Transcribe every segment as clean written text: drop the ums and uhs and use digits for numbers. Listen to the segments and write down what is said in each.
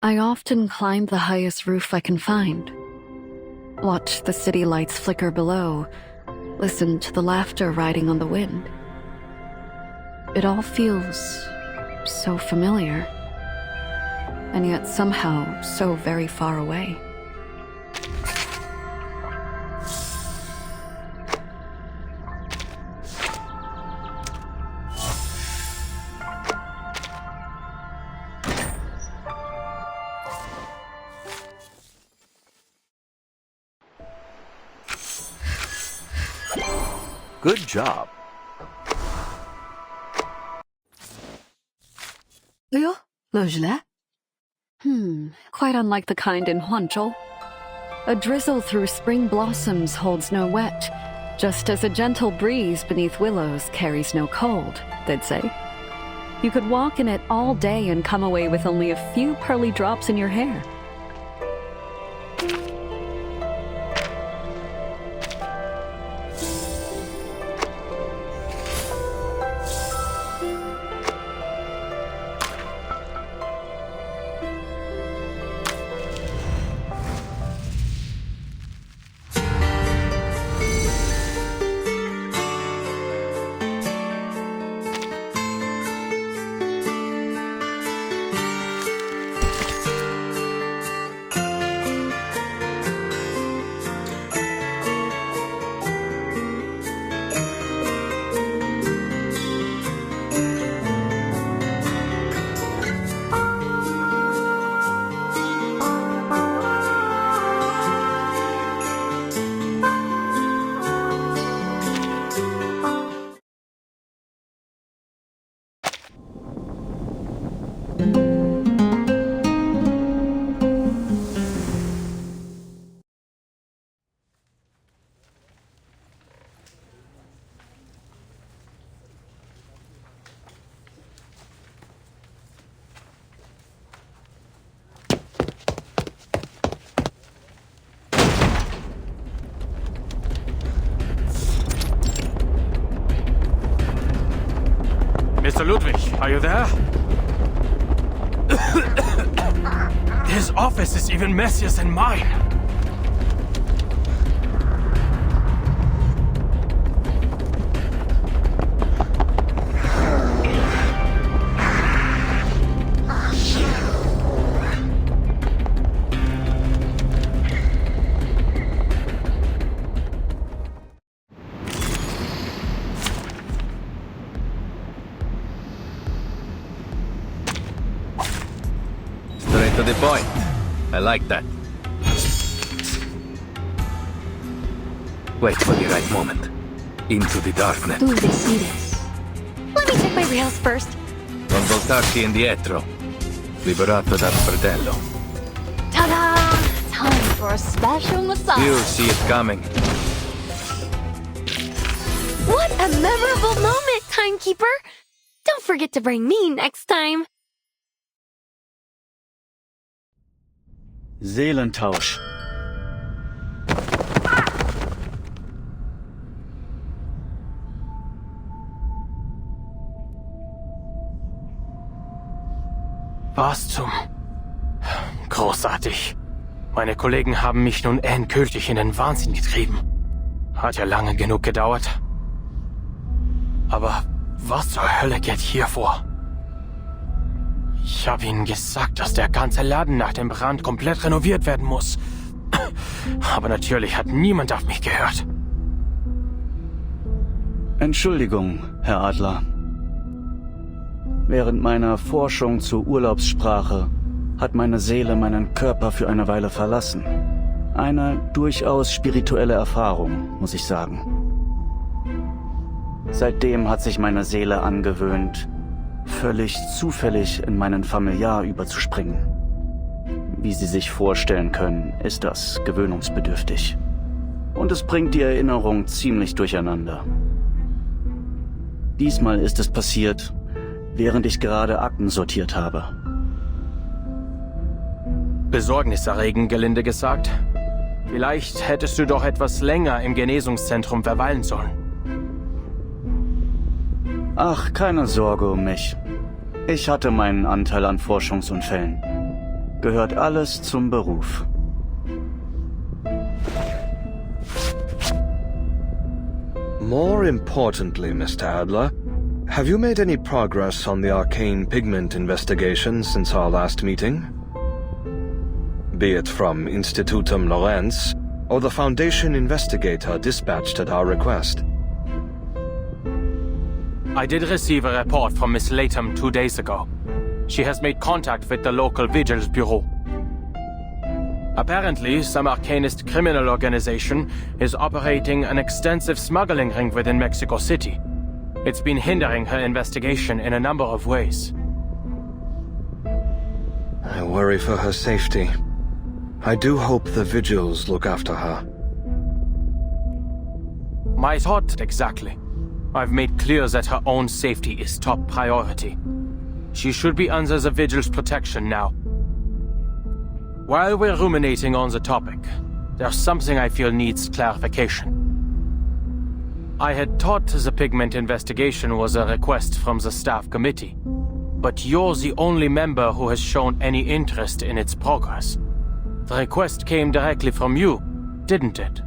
I often climb the highest roof I can find. Watch the city lights flicker below, listen to the laughter riding on the wind. It all feels so familiar, and yet somehow so very far away. Good job. Yo, Lojla? Quite unlike the kind in Huanzhou. A drizzle through spring blossoms holds no wet, just as a gentle breeze beneath willows carries no cold, they'd say. You could walk in it all day and come away with only a few pearly drops in your hair. Mr. Ludwig, are you there? His office is even messier than mine. To the point. I like that. Wait for the right moment. Into the darkness. Ooh, they see this. Let me check my rails first. Non voltarti indietro. Liberato dal fratello. Ta-da! Time for a special massage. You see it coming. What a memorable moment, Timekeeper! Don't forget to bring me next time. Seelentausch. Was zum... Großartig. Meine Kollegen haben mich nun endgültig in den Wahnsinn getrieben. Hat ja lange genug gedauert. Aber was zur Hölle geht hier vor? Ich habe ihnen gesagt, dass der ganze Laden nach dem Brand komplett renoviert werden muss. Aber natürlich hat niemand auf mich gehört. Entschuldigung, Herr Adler. Während meiner Forschung zur Urlaubssprache hat meine Seele meinen Körper für eine Weile verlassen. Eine durchaus spirituelle Erfahrung, muss ich sagen. Seitdem hat sich meine Seele angewöhnt, völlig zufällig in meinen Familiar überzuspringen. Wie Sie sich vorstellen können, ist das gewöhnungsbedürftig. Und es bringt die Erinnerung ziemlich durcheinander. Diesmal ist es passiert, während ich gerade Akten sortiert habe. Besorgniserregend, gelinde gesagt. Vielleicht hättest du doch etwas länger im Genesungszentrum verweilen sollen. Ach, keine Sorge um mich. Ich hatte meinen Anteil an Forschungsunfällen. Gehört alles zum Beruf. More importantly, Mr. Adler, have you made any progress on the arcane pigment investigation since our last meeting? Be it from Institutum Lorenz or the Foundation investigator dispatched at our request. I did receive a report from Miss Latham 2 days ago. She has made contact with the local Vigils Bureau. Apparently, some arcanist criminal organization is operating an extensive smuggling ring within Mexico City. It's been hindering her investigation in a number of ways. I worry for her safety. I do hope the Vigils look after her. My thought exactly. I've made clear that her own safety is top priority. She should be under the Vigil's protection now. While we're ruminating on the topic, there's something I feel needs clarification. I had thought the pigment investigation was a request from the staff committee, but you're the only member who has shown any interest in its progress. The request came directly from you, didn't it?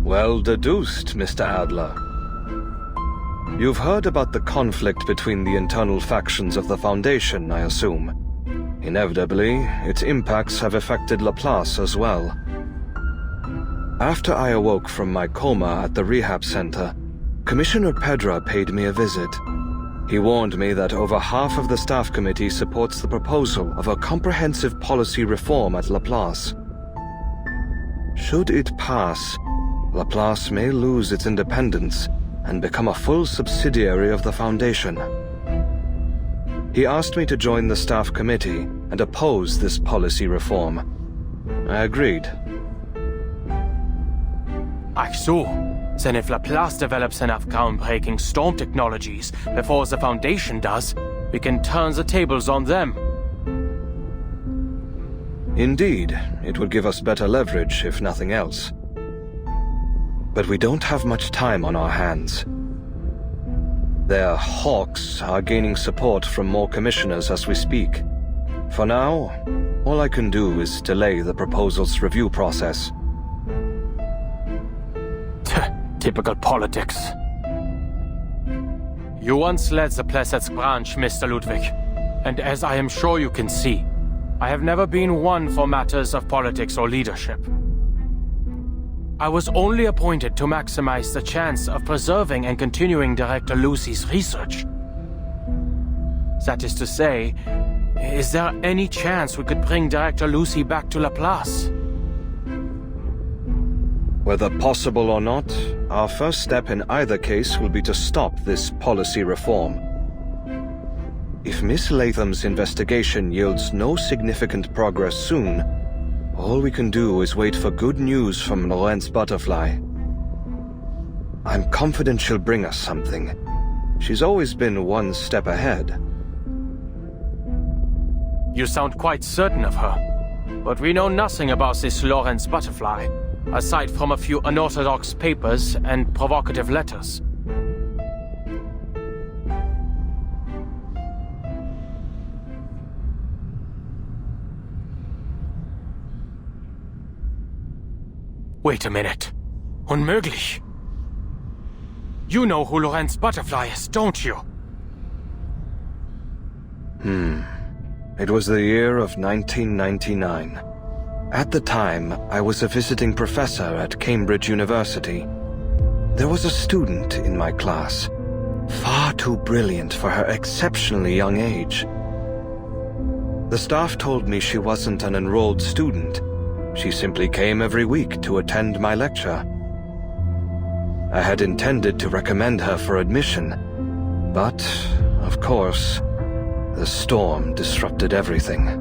Well deduced, Mr. Adler. You've heard about the conflict between the internal factions of the Foundation, I assume. Inevitably, its impacts have affected Laplace as well. After I awoke from my coma at the rehab center, Commissioner Pedra paid me a visit. He warned me that over half of the staff committee supports the proposal of a comprehensive policy reform at Laplace. Should it pass, Laplace may lose its independence and become a full subsidiary of the Foundation. He asked me to join the staff committee and oppose this policy reform. I agreed. Ach so. Then if Laplace develops enough groundbreaking storm technologies before the Foundation does, we can turn the tables on them. Indeed, it would give us better leverage, if nothing else. But we don't have much time on our hands. Their hawks are gaining support from more commissioners as we speak. For now, all I can do is delay the proposal's review process. Typical politics. You once led the Plesetsk branch, Mr. Ludwig, and as I am sure you can see, I have never been one for matters of politics or leadership. I was only appointed to maximize the chance of preserving and continuing Director Lucy's research. That is to say, is there any chance we could bring Director Lucy back to Laplace? Whether possible or not, our first step in either case will be to stop this policy reform. If Miss Latham's investigation yields no significant progress soon, all we can do is wait for good news from Lorenz Butterfly. I'm confident she'll bring us something. She's always been one step ahead. You sound quite certain of her, but we know nothing about this Lorenz Butterfly, aside from a few unorthodox papers and provocative letters. Wait a minute. Unmöglich. You know who Lorenz Butterfly is, don't you? It was the year of 1999. At the time, I was a visiting professor at Cambridge University. There was a student in my class, far too brilliant for her exceptionally young age. The staff told me she wasn't an enrolled student. She simply came every week to attend my lecture. I had intended to recommend her for admission, but, of course, the storm disrupted everything.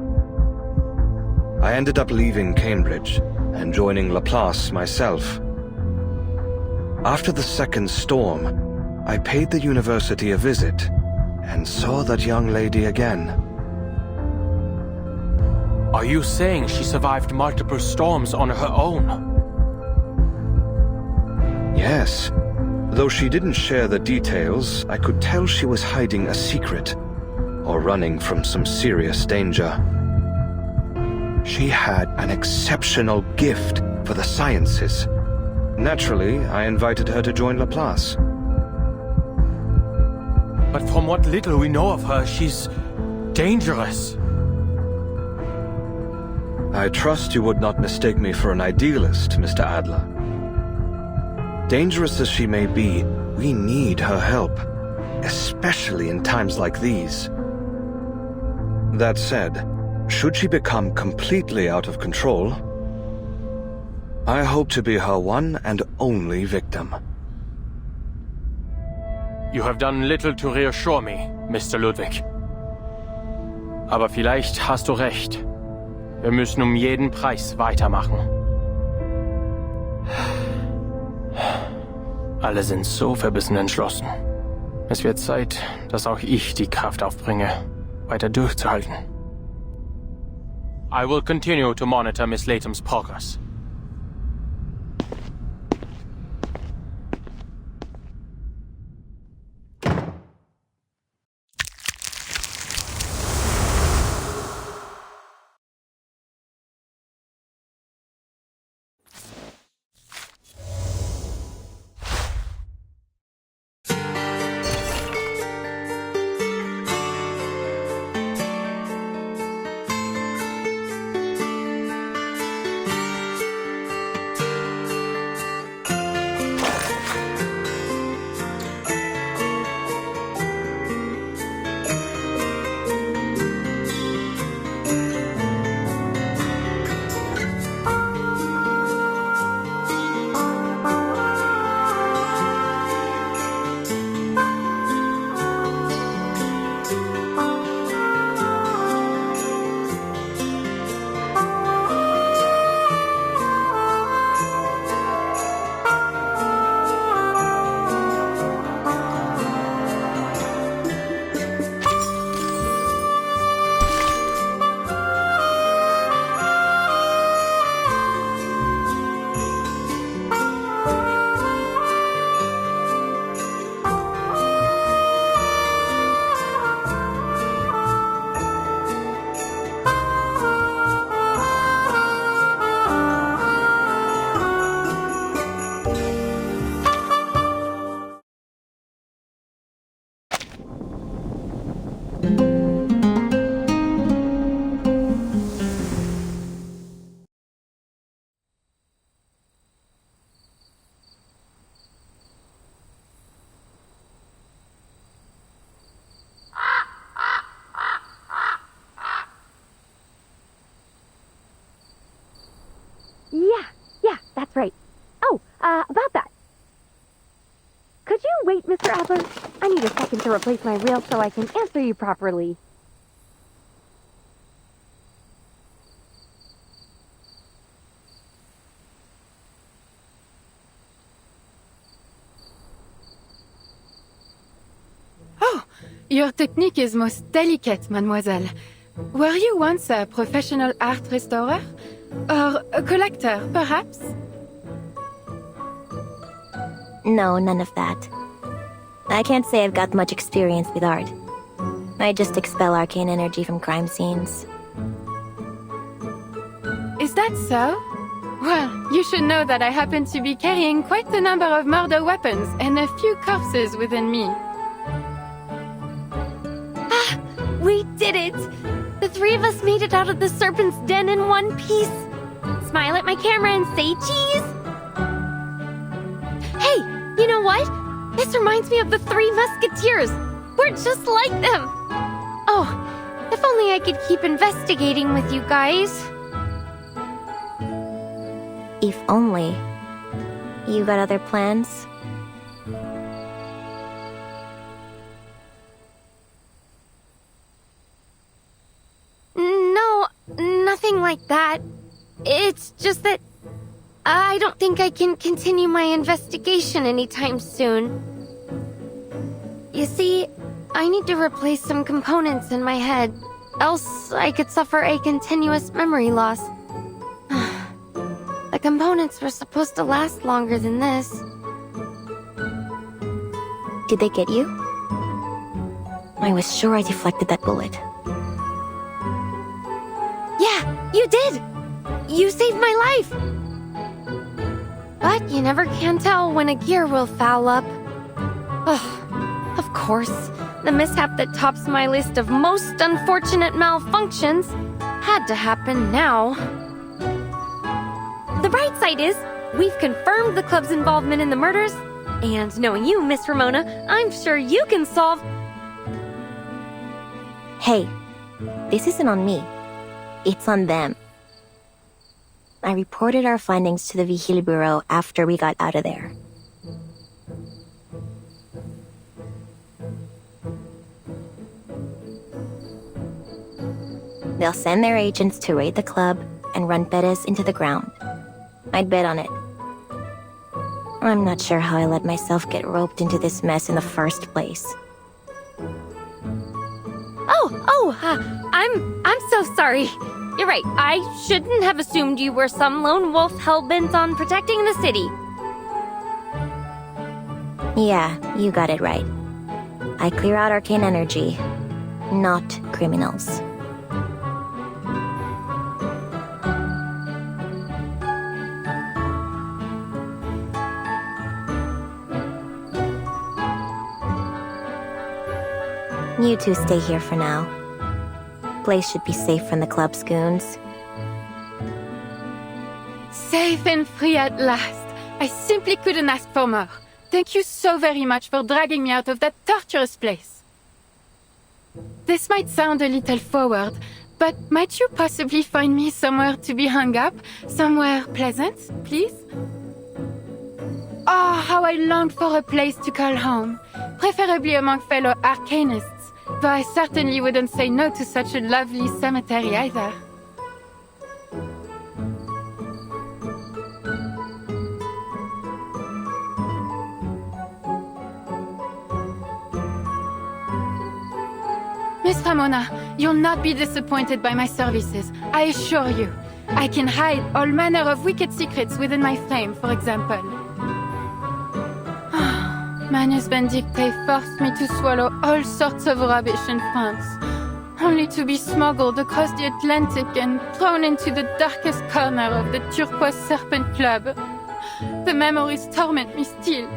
I ended up leaving Cambridge and joining Laplace myself. After the second storm, I paid the university a visit and saw that young lady again. Are you saying she survived multiple storms on her own? Yes. Though she didn't share the details, I could tell she was hiding a secret. or running from some serious danger. She had an exceptional gift for the sciences. Naturally, I invited her to join Laplace. But from what little we know of her, she's dangerous. I trust you would not mistake me for an idealist, Mr. Adler. Dangerous as she may be, we need her help, especially in times like these. That said, should she become completely out of control, I hope to be her one and only victim. You have done little to reassure me, Mr. Ludwig. Aber vielleicht hast du recht. Wir müssen um jeden Preis weitermachen. Alle sind so verbissen entschlossen. Es wird Zeit, dass auch ich die Kraft aufbringe, weiter durchzuhalten. I will continue to monitor Miss Latham's progress. Yeah, that's right. Oh, about that. Could you wait, Mr. Adler? I need a second to replace my reel so I can answer you properly. Oh, your technique is most delicate, mademoiselle. Were you once a professional art restorer? Or a collector, perhaps? No, none of that. I can't say I've got much experience with art. I just expel arcane energy from crime scenes. Is that so? Well, you should know that I happen to be carrying quite a number of murder weapons and a few corpses within me. Ah, we did it! The three of us made it out of the serpent's den in one piece. Smile at my camera and say cheese! Hey, you know what? This reminds me of the Three Musketeers. We're just like them. Oh, if only I could keep investigating with you guys. If only. You got other plans? No, nothing like that. It's just that I don't think I can continue my investigation anytime soon. You see, I need to replace some components in my head, else I could suffer a continuous memory loss. The components were supposed to last longer than this. Did they get you? I was sure I deflected that bullet. Yeah, you did! You saved my life! But you never can tell when a gear will foul up. Ugh, of course, the mishap that tops my list of most unfortunate malfunctions had to happen now. The bright side is, we've confirmed the club's involvement in the murders, and knowing you, Miss Ramona, I'm sure you can solve... Hey, this isn't on me. It's on them. I reported our findings to the Vigil Bureau after we got out of there. They'll send their agents to raid the club and run Perez into the ground. I'd bet on it. I'm not sure how I let myself get roped into this mess in the first place. I'm so sorry. You're right, I shouldn't have assumed you were some lone wolf hell-bent on protecting the city. Yeah, you got it right. I clear out arcane energy, not criminals. You two stay here for now. Place should be safe from the club's goons. Safe and free at last. I simply couldn't ask for more. Thank you so very much for dragging me out of that torturous place. This might sound a little forward, but might you possibly find me somewhere to be hung up? Somewhere pleasant, please? Oh, how I long for a place to call home. Preferably among fellow arcanists. Though I certainly wouldn't say no to such a lovely cemetery either. Miss Ramona, you'll not be disappointed by my services, I assure you. I can hide all manner of wicked secrets within my frame, for example. Manus Benedicte forced me to swallow all sorts of rubbish in France, only to be smuggled across the Atlantic and thrown into the darkest corner of the Turquoise Serpent Club. The memories torment me still.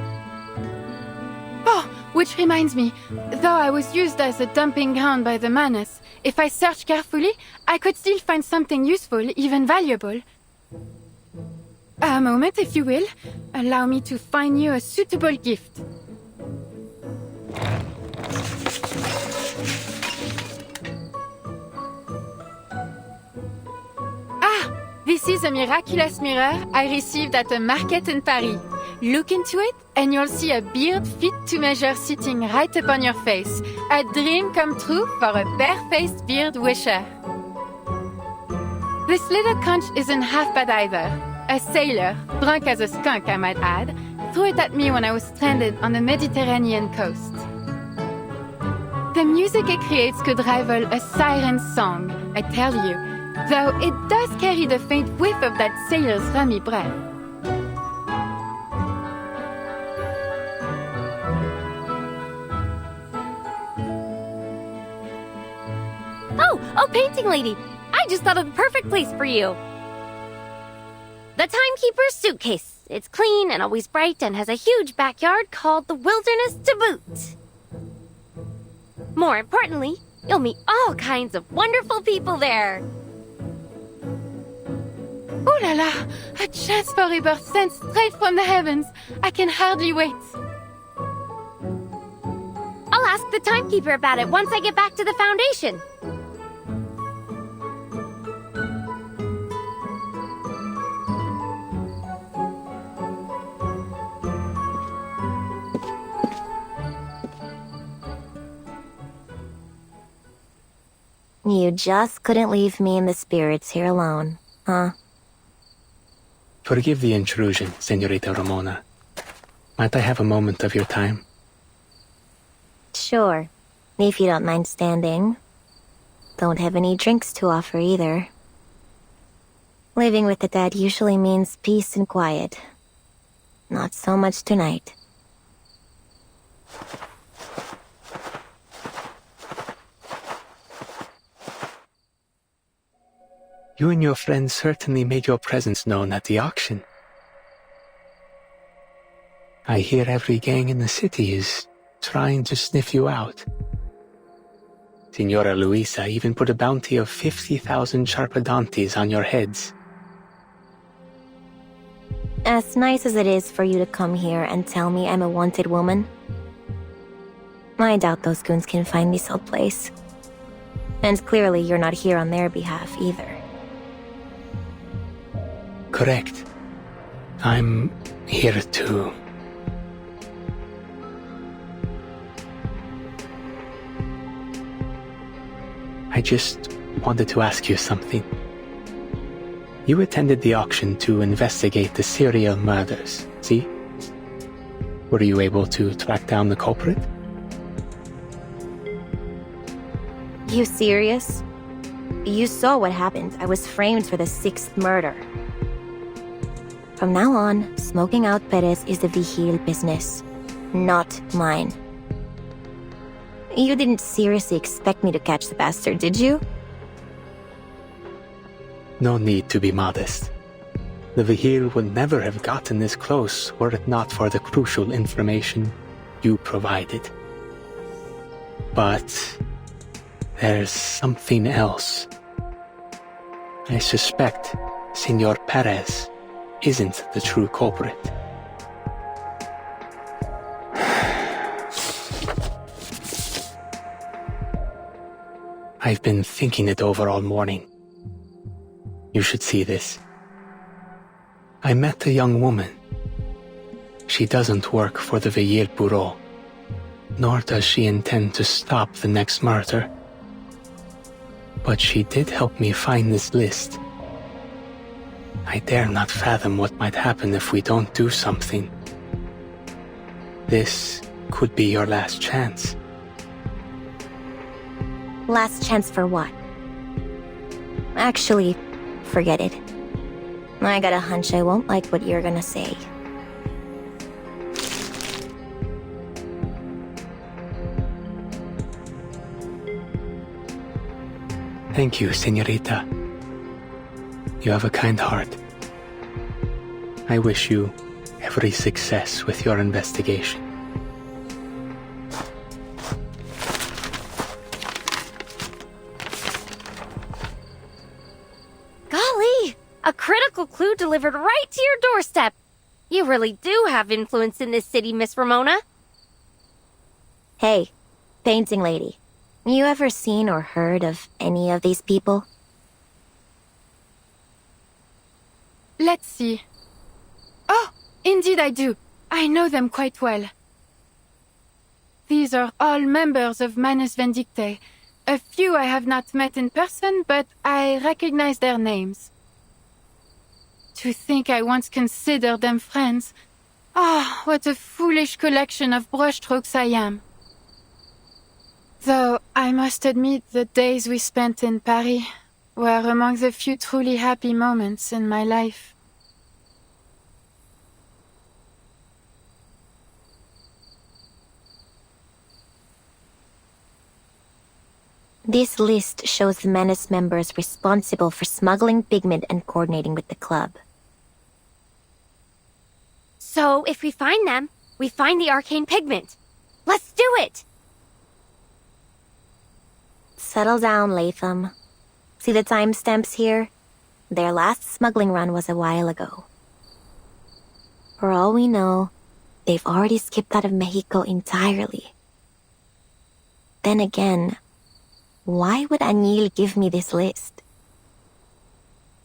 Oh, which reminds me, though I was used as a dumping ground by the Manus, if I search carefully, I could still find something useful, even valuable. A moment, if you will. Allow me to find you a suitable gift. Ah! This is a miraculous mirror I received at a market in Paris. Look into it, and you'll see a beard fit to measure sitting right upon your face. A dream come true for a bare-faced beard wisher. This little conch isn't half bad either. A sailor, drunk as a skunk I might add, threw it at me when I was stranded on the Mediterranean coast. The music it creates could rival a siren's song, I tell you, though it does carry the faint whiff of that sailor's rummy breath. Oh, painting lady! I just thought of the perfect place for you! The Timekeeper's suitcase. It's clean and always bright and has a huge backyard called the Wilderness to boot. More importantly, you'll meet all kinds of wonderful people there. Ooh la la! A chance for rebirth sent straight from the heavens. I can hardly wait. I'll ask the Timekeeper about it once I get back to the Foundation. You just couldn't leave me and the spirits here alone, huh? Forgive the intrusion, Senorita Ramona. Might I have a moment of your time? Sure, if you don't mind standing. Don't have any drinks to offer either. Living with the dead usually means peace and quiet. Not so much tonight. You and your friends certainly made your presence known at the auction. I hear every gang in the city is trying to sniff you out. Signora Luisa even put a bounty of 50,000 Charpadantes on your heads. As nice as it is for you to come here and tell me I'm a wanted woman, I doubt those goons can find me someplace. And clearly you're not here on their behalf either. Correct. I'm here too. I just wanted to ask you something. You attended the auction to investigate the serial murders, see? Were you able to track down the culprit? You serious? You saw what happened. I was framed for the 6th murder. From now on, smoking out Perez is the Vigil business, not mine. You didn't seriously expect me to catch the bastard, did you? No need to be modest. The Vigil would never have gotten this close were it not for the crucial information you provided. But there's something else. I suspect Senor Perez isn't the true culprit. I've been thinking it over all morning. You should see this. I met a young woman. She doesn't work for the Vigil Bureau, nor does she intend to stop the next murder. But she did help me find this list. I dare not fathom what might happen if we don't do something. This could be your last chance. Last chance for what? Actually, forget it. I got a hunch I won't like what you're gonna say. Thank you, señorita. You have a kind heart. I wish you every success with your investigation. Golly! A critical clue delivered right to your doorstep! You really do have influence in this city, Miss Ramona. Hey, painting lady. You ever seen or heard of any of these people? Let's see. Oh, indeed I do. I know them quite well. These are all members of Manus Vindictae. A few I have not met in person, but I recognize their names. To think I once considered them friends. Ah, what a foolish collection of brushstrokes I am. Though I must admit the days we spent in Paris were among the few truly happy moments in my life. This list shows the Manus members responsible for smuggling pigment and coordinating with the club. So, if we find them, we find the arcane pigment. Let's do it! Settle down, Latham. See the timestamps here? Their last smuggling run was a while ago. For all we know, they've already skipped out of Mexico entirely. Then again, why would Añil give me this list?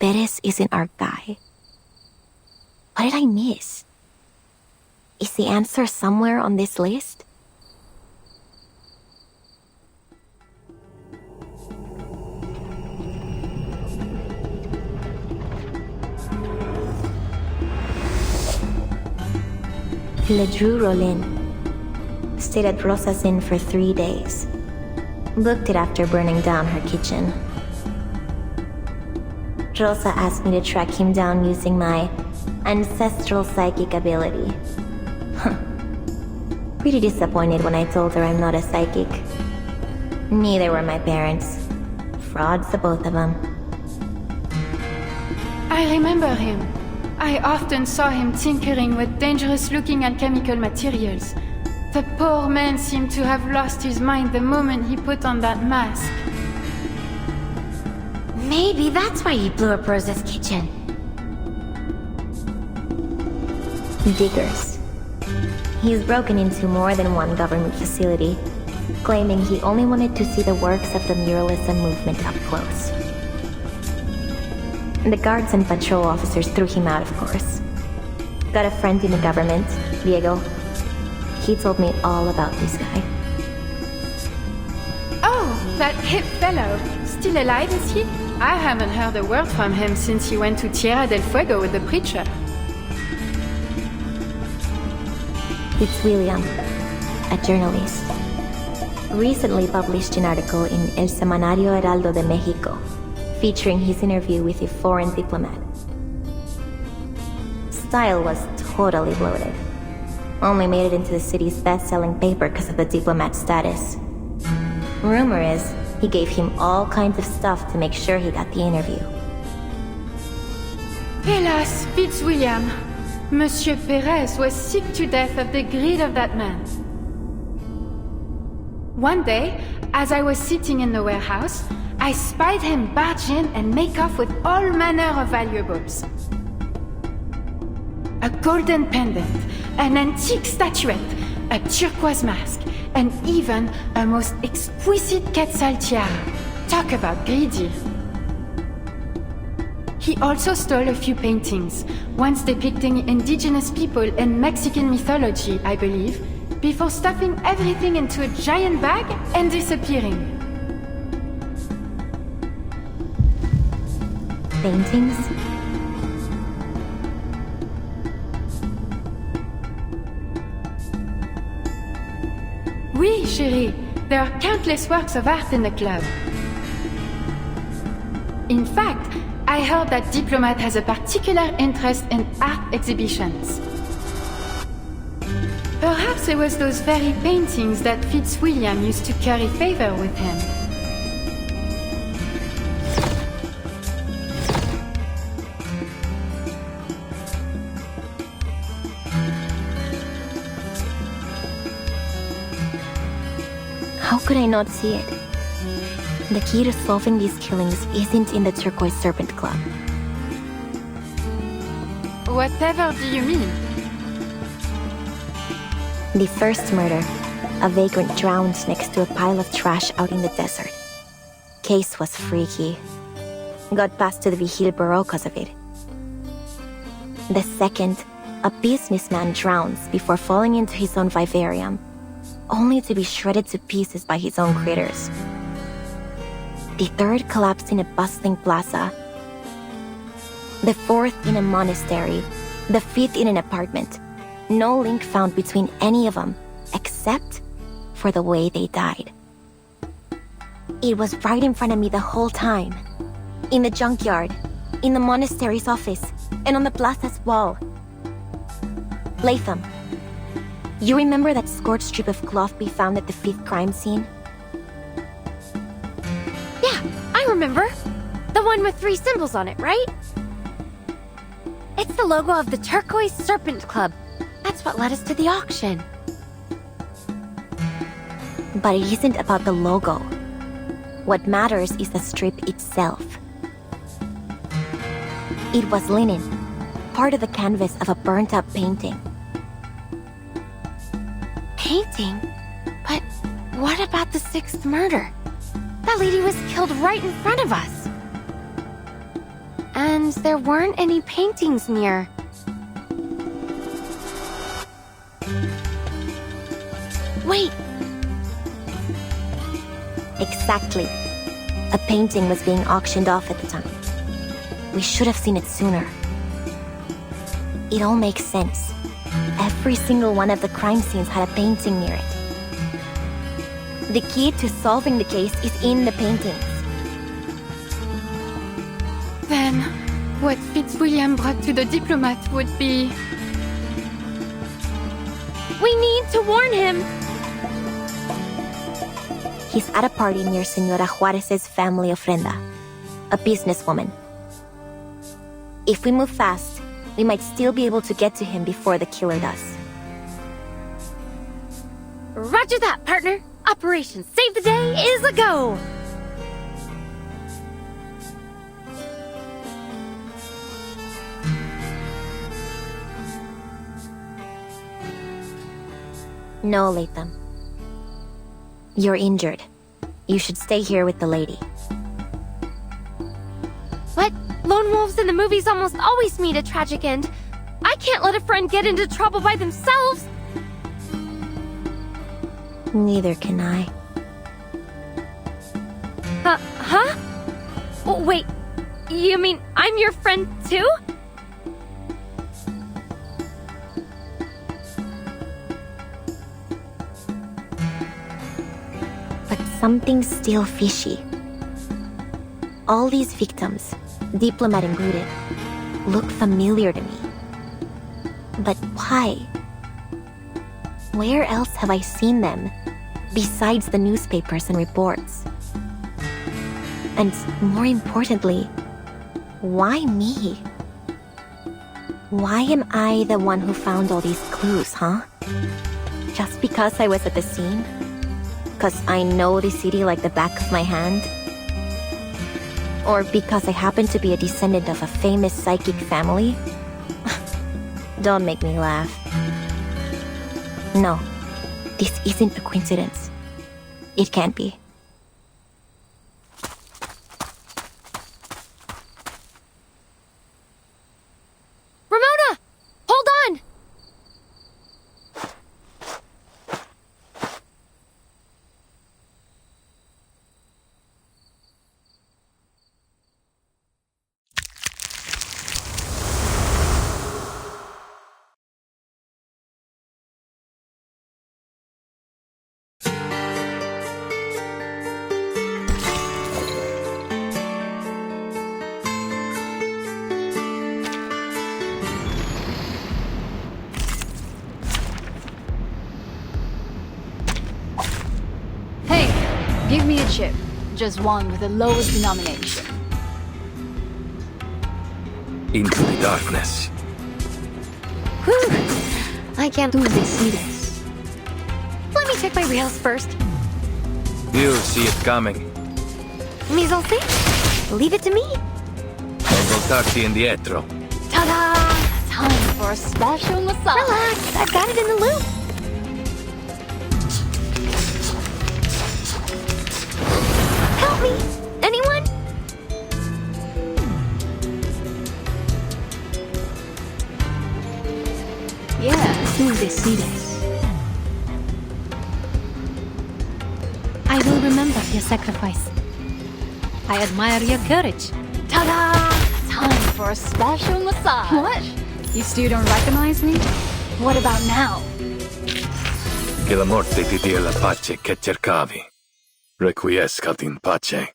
Perez isn't our guy. What did I miss? Is the answer somewhere on this list? Ledru Rollin stayed at Rosa's Inn for 3 days. Booked it after burning down her kitchen. Rosa asked me to track him down using my ancestral psychic ability. Pretty disappointed when I told her I'm not a psychic. Neither were my parents. Frauds, the both of them. I remember him. I often saw him tinkering with dangerous-looking alchemical materials. The poor man seemed to have lost his mind the moment he put on that mask. Maybe that's why he blew up Rosa's kitchen. Diggers. He's broken into more than one government facility, claiming he only wanted to see the works of the muralism movement up close. The guards and patrol officers threw him out, of course. Got a friend in the government, Diego. He told me all about this guy. Oh, that hip fellow. Still alive, is he? I haven't heard a word from him since he went to Tierra del Fuego with the preacher. It's William, a journalist. Recently published an article in El Semanario Heraldo de México, featuring his interview with a foreign diplomat. Style was totally bloated. Only made it into the city's best-selling paper because of the diplomat's status. Rumor is, he gave him all kinds of stuff to make sure he got the interview. Hélas, Fitzwilliam. Monsieur Perez was sick to death of the greed of that man. One day, as I was sitting in the warehouse, I spied him barge in and make off with all manner of valuables. A golden pendant, an antique statuette, a turquoise mask, and even a most exquisite quetzal tiara. Talk about greedy. He also stole a few paintings, once depicting indigenous people in Mexican mythology, I believe, before stuffing everything into a giant bag and disappearing. Paintings? Oui, chérie. There are countless works of art in the club. In fact, I heard that Diplomat has a particular interest in art exhibitions. Perhaps it was those very paintings that Fitzwilliam used to curry favor with him. How could I not see it? The key to solving these killings isn't in the Turquoise Serpent Club. Whatever do you mean? The first murder, a vagrant drowned next to a pile of trash out in the desert. Case was freaky. Got passed to the Vigil Bureau because of it. The second, a businessman drowns before falling into his own vivarium, only to be shredded to pieces by his own critters. The third collapsed in a bustling plaza. The fourth in a monastery. The fifth in an apartment. No link found between any of them, except for the way they died. It was right in front of me the whole time. In the junkyard, in the monastery's office, and on the plaza's wall. Latham, you remember that scorched strip of cloth we found at the fifth crime scene? Yeah, I remember. The one with 3 symbols on it, right? It's the logo of the Turquoise Serpent Club. That's what led us to the auction. But it isn't about the logo. What matters is the strip itself. It was linen, part of the canvas of a burnt-up painting. Painting? But what about the 6th murder? That lady was killed right in front of us. And there weren't any paintings near. Wait! Exactly. A painting was being auctioned off at the time. We should have seen it sooner. It all makes sense. Every single one of the crime scenes had a painting near it. The key to solving the case is in the paintings. Then, what Fitzwilliam brought to the Diplomat would be... We need to warn him! He's at a party near Senora Juarez's family ofrenda, a businesswoman. If we move fast, we might still be able to get to him before the killer does. Roger that, partner. Operation Save the Day is a go! No, Latham. You're injured. You should stay here with the lady. But lone wolves in the movies almost always meet a tragic end. I can't let a friend get into trouble by themselves! Neither can I. Huh? Oh, wait, you mean I'm your friend too? But something's still fishy. All these victims, Diplomat included, look familiar to me. But why? Where else have I seen them, besides the newspapers and reports? And more importantly, why me? Why am I the one who found all these clues, huh? Just because I was at the scene? Because I know the city like the back of my hand? Or because I happen to be a descendant of a famous psychic family? Don't make me laugh. No, this isn't a coincidence. It can't be. Ramona! Hold on! Hey, give me a chip. Just one with the lowest denomination. Into the darkness. Whew! I can't See this? Let me check my rails first. You see it coming. Mise en scène? Leave it to me. Voltarti indietro. Ta-da! Time for a special massage. Relax, I've got it in the loop. Help me! Anyone? Yeah, tú decides. I will remember your sacrifice. I admire your courage. Ta-da! Time for a special massage. What? You still don't recognize me? What about now? Che la morte ti dia la pace che cercavi. Requiescat in pace.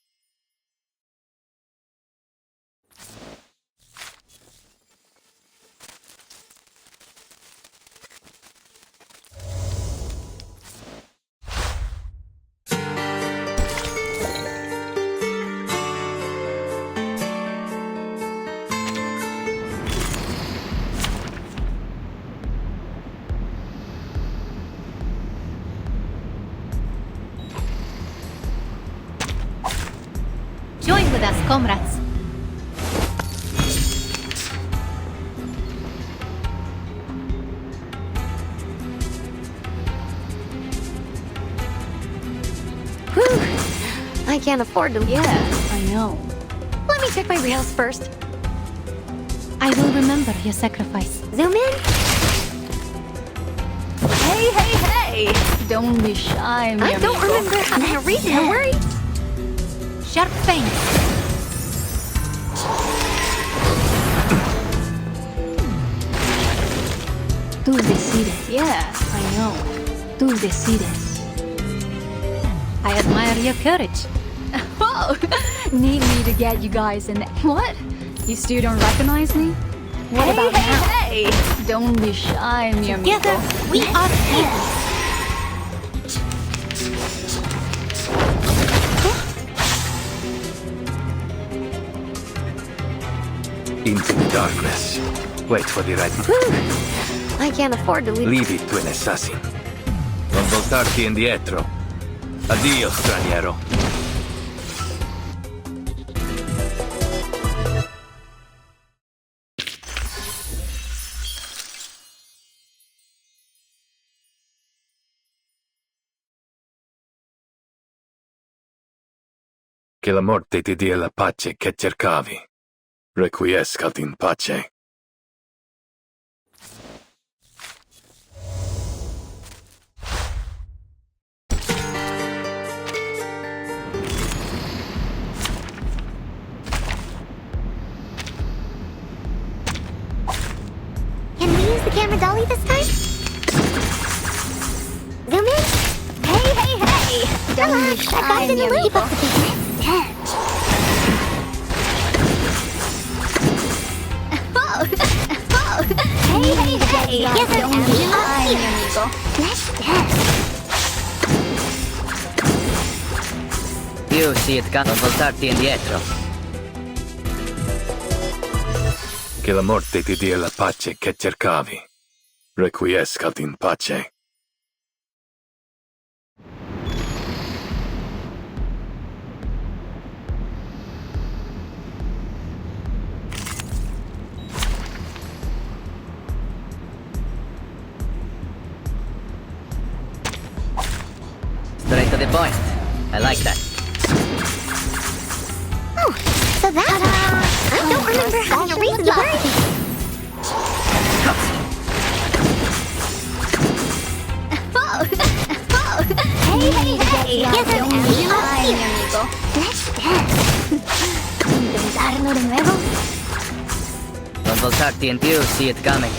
Join with us, comrades. Whew! I can't afford to. Yeah, I know. Let me check my rails first. I will remember your sacrifice. Zoom in. Hey, hey, hey! Don't be shy, mi I don't amigo. remember how to read my words. Sharp fang. Tú decides. Yeah, I know. Tú decides. I admire your courage. Whoa! Need me to get you guys in. What? You still don't recognize me? What about now? Hey! Don't be shy, mi amigo. Together, we are heroes. Into the darkness. Wait for the right... I can't afford to leave. Leave it to an assassin. Non voltarti indietro. Addio, straniero. Che la morte ti dia la pace che cercavi. Requiescat in pace. Can we use the camera dolly this time? Zoom in. Hey, hey, hey! Don't be shy, I got it in the loop. Keep up the beat. Hey, hey, hey! Yes, I am. Let's dance. Più si non voltarti indietro. Che la morte ti dia la pace che cercavi. Requiescat in pace. Straight to the point. I like that. Oh, so that's I don't remember having a reason to worry. Hey, hey, hey! Yes, I am. Let's dance. Intentarlo de nuevo. Non voltarti in più, see it coming.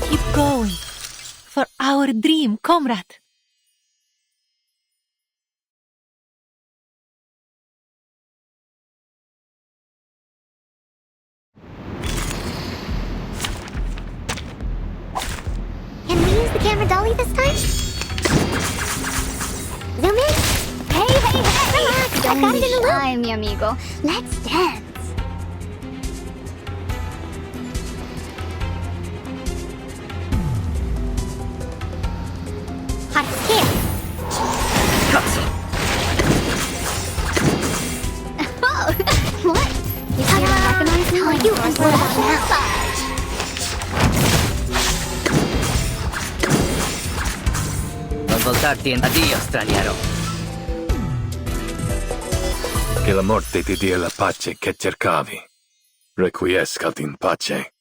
Keep going. For our dream, comrade. Can we use the camera dolly this time? Zoom in. Hey, hey, hey! Relax, I got it in the loop. Hi, mi amigo. Let's dance. Hot skin. What? You can't recognize me? Oh, you are so now. Non voltarti in... Addio, straniero. Che la morte ti dia la pace che cercavi. Requiescat in pace.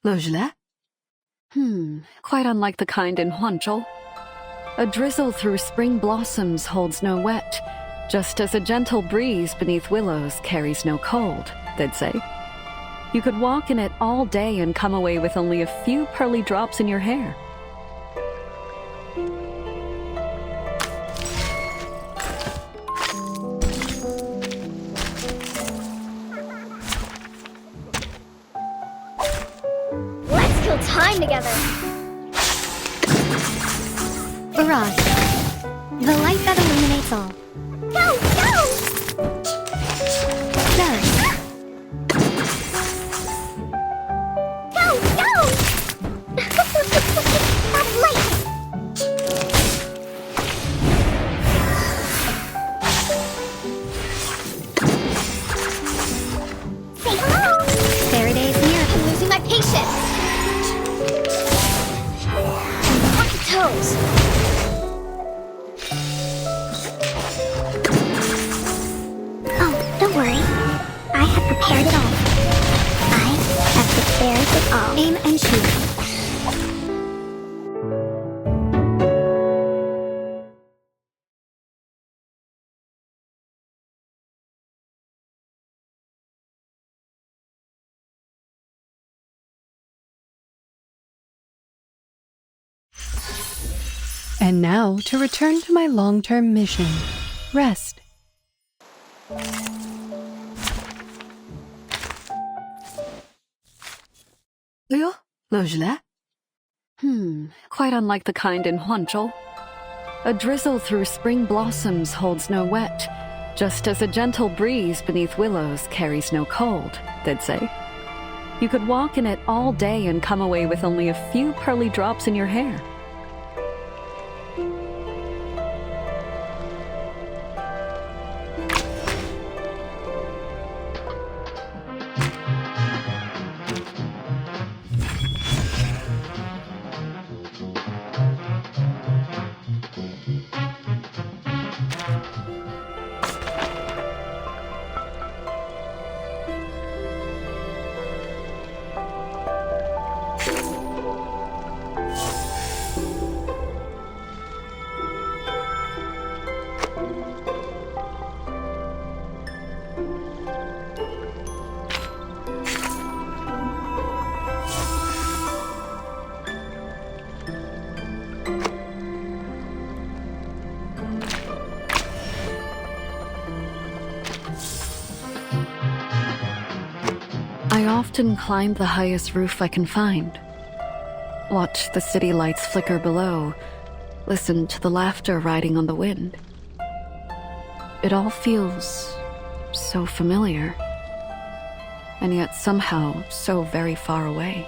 Lojla? Quite unlike the kind in Huanzhou. A drizzle through spring blossoms holds no wet, just as a gentle breeze beneath willows carries no cold, they'd say. You could walk in it all day and come away with only a few pearly drops in your hair. Time together. Barrage. The light that illuminates all. No, no! Thirst. No, no! That's light! Say hello! Faraday's here. I'm losing my patience. Toes. Oh, don't worry. I have prepared it all. I have prepared it all. Aim and shoot. And now to return to my long-term mission. Rest. Yo, Lojla? Quite unlike the kind in Huanzhou. A drizzle through spring blossoms holds no wet, just as a gentle breeze beneath willows carries no cold, they'd say. You could walk in it all day and come away with only a few pearly drops in your hair. I often climb the highest roof I can find. Watch the city lights flicker below, listen to the laughter riding on the wind. It all feels so familiar, and yet somehow so very far away.